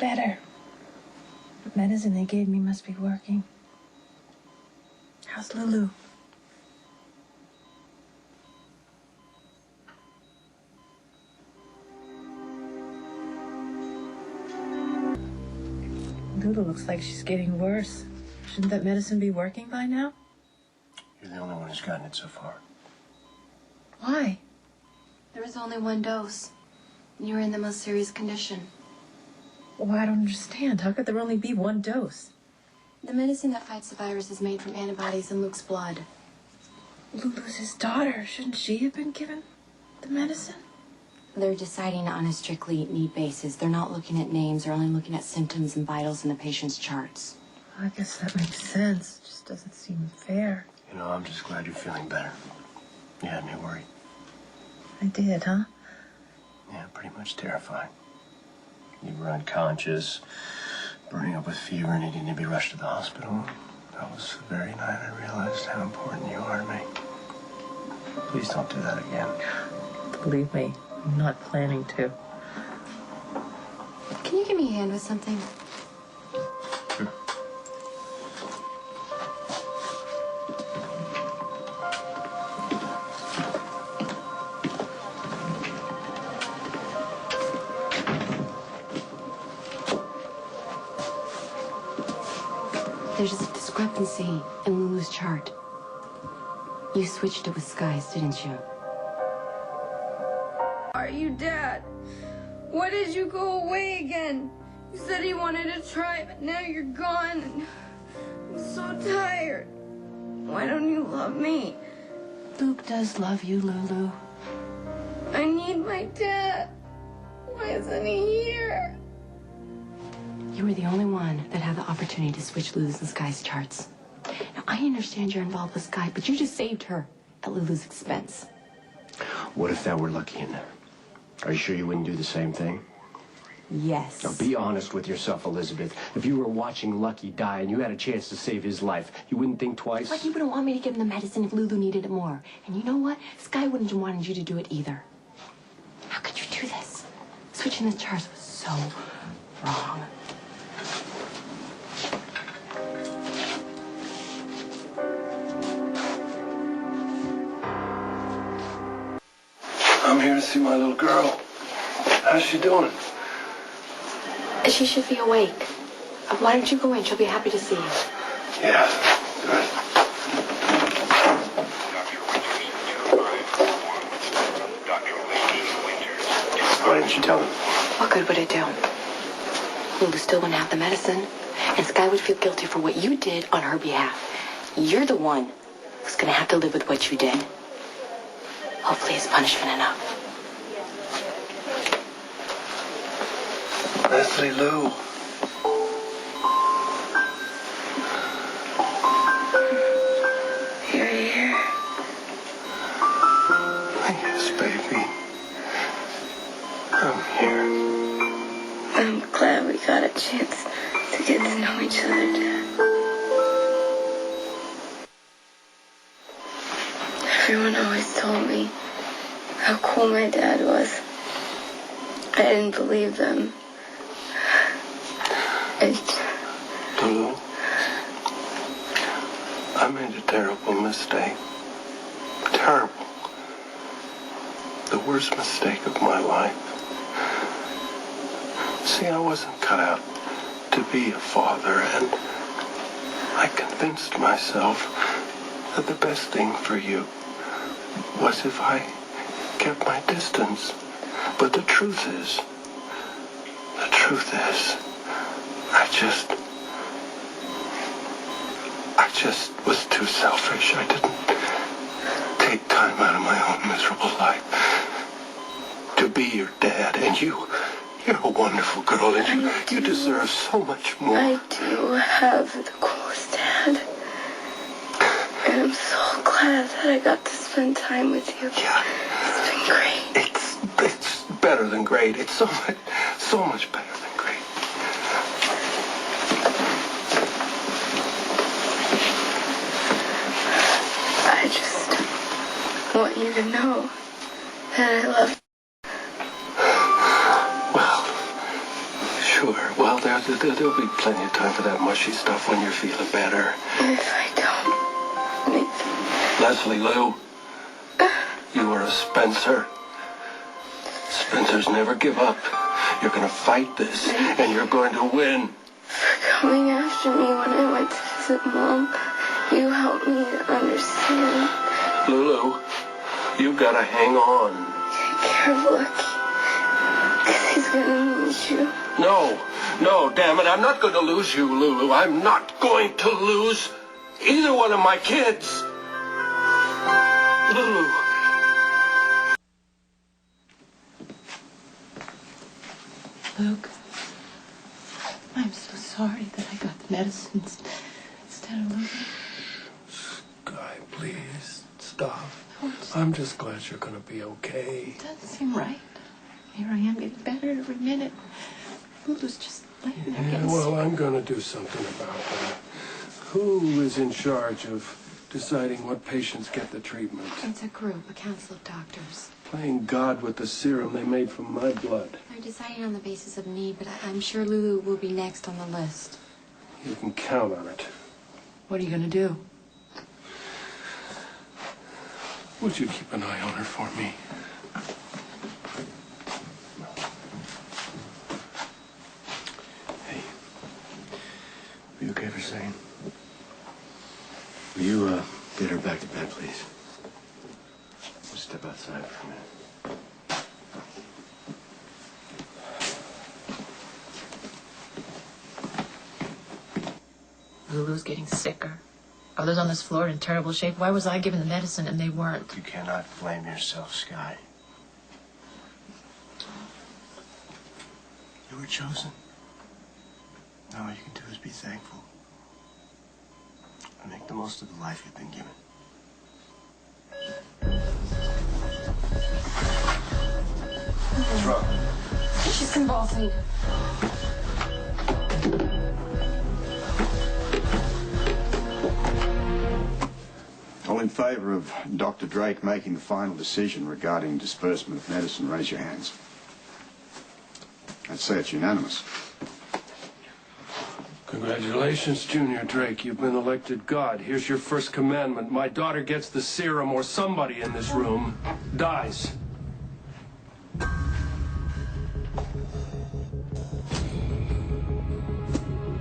better. The medicine they gave me must be working. How's Lulu? Lulu looks like she's getting worse. Shouldn't that medicine be working by now? You're the only one who's gotten it so far. Why? There was only one dose. You were in the most serious condition. Well, I don't understand. How could there only be one dose? The medicine that fights the virus is made from antibodies in Luke's blood. Lulu's his daughter. Shouldn't she have been given the medicine? They're deciding on a strictly need basis. They're not looking at names. They're only looking at symptoms and vitals in the patient's charts. I guess that makes sense. It just doesn't seem fair. You know, I'm just glad you're feeling better. You had me worried. I did, huh? Yeah, pretty much terrifying. You were unconscious, burning up with fever, and needing to be rushed to the hospital. That was the very night I realized how important you are to me. Please don't do that again. Believe me, I'm not planning to. Can you give me a hand with something? Sure. There's a discrepancy in Lulu's chart. You switched it with Skye's, didn't you? Are you Dad? Why did you go away again? You said you wanted to try, but now you're gone. And I'm so tired. Why don't you love me? Luke does love you, Lulu. I need my dad. Why isn't he here? You were the only one that had the opportunity to switch Lulu's and Skye's charts. Now, I understand you're involved with Skye, but you just saved her at Lulu's expense. What if that were Lucky in there? Are you sure you wouldn't do the same thing? Yes. Now, be honest with yourself, Elizabeth. If you were watching Lucky die and you had a chance to save his life, you wouldn't think twice? Lucky wouldn't want me to give him the medicine if Lulu needed it more. And you know what? Skye wouldn't have wanted you to do it either. How could you do this? Switching the charts was so wrong. I'm here to see my little girl. How's she doing? She should be awake. Why don't you go in? She'll be happy to see you. Yeah, good. Why didn't you tell him? What good would it do? Lulu still wouldn't have the medicine, and Skye would feel guilty for what you did on her behalf. You're the one who's gonna have to live with what you did. Hopefully it's punishment enough. Leslie Lou. You're here. Yes, baby. I'm here. I'm glad we got a chance to get to know each other, Dad. Everyone always told me how cool my dad was. I didn't believe them. Lulu, I made a terrible mistake. Terrible. The worst mistake of my life. See, I wasn't cut out to be a father, and I convinced myself that the best thing for you was if I kept my distance. But the truth is, I just was too selfish. I didn't take time out of my own miserable life to be your dad. And you're a wonderful girl, and you deserve so much more. I do have the coolest dad. And I'm so glad that I got to spend time with you. Yeah. It's been great. It's better than great. It's so much better than great. I just want you to know that I love you. Well, sure. Well, There'll be plenty of time for that mushy stuff when you're feeling better. If I don't... Leslie Lou, you are a Spencer. Spencers never give up. You're going to fight this, and you're going to win. For coming after me when I went to visit Mom, you helped me to understand. Lulu, you've got to hang on. Take care of Lucky. Because he's going to need you. No, damn it. I'm not going to lose you, Lulu. I'm not going to lose either one of my kids. Lulu. Luke, I'm so sorry that I got the medicines instead of Luke. Skye, please, stop. I'm just glad you're going to be okay. It doesn't seem right. Here I am getting better every minute. Lulu's just letting her get Well, I'm going to do something about that. Who is in charge of deciding what patients get the treatment? It's a group, a council of doctors. Playing God with the serum they made from my blood. They're deciding on the basis of me, but I'm sure Lulu will be next on the list. You can count on it. What are you going to do? Would you keep an eye on her for me? Hey, are you okay for a second? Will you get her back to bed, please? Just step outside for a minute. Lulu's getting sicker. Others on this floor in terrible shape. Why was I given the medicine and they weren't? You cannot blame yourself, Skye. You were chosen. Now all you can do is be thankful. And make the most of the life you've been given. What's wrong? She's convulsing. All in favour of Dr. Drake making the final decision regarding disbursement of medicine, raise your hands. I'd say it's unanimous. Congratulations, Junior Drake. You've been elected God. Here's your first commandment. My daughter gets the serum or somebody in this room dies.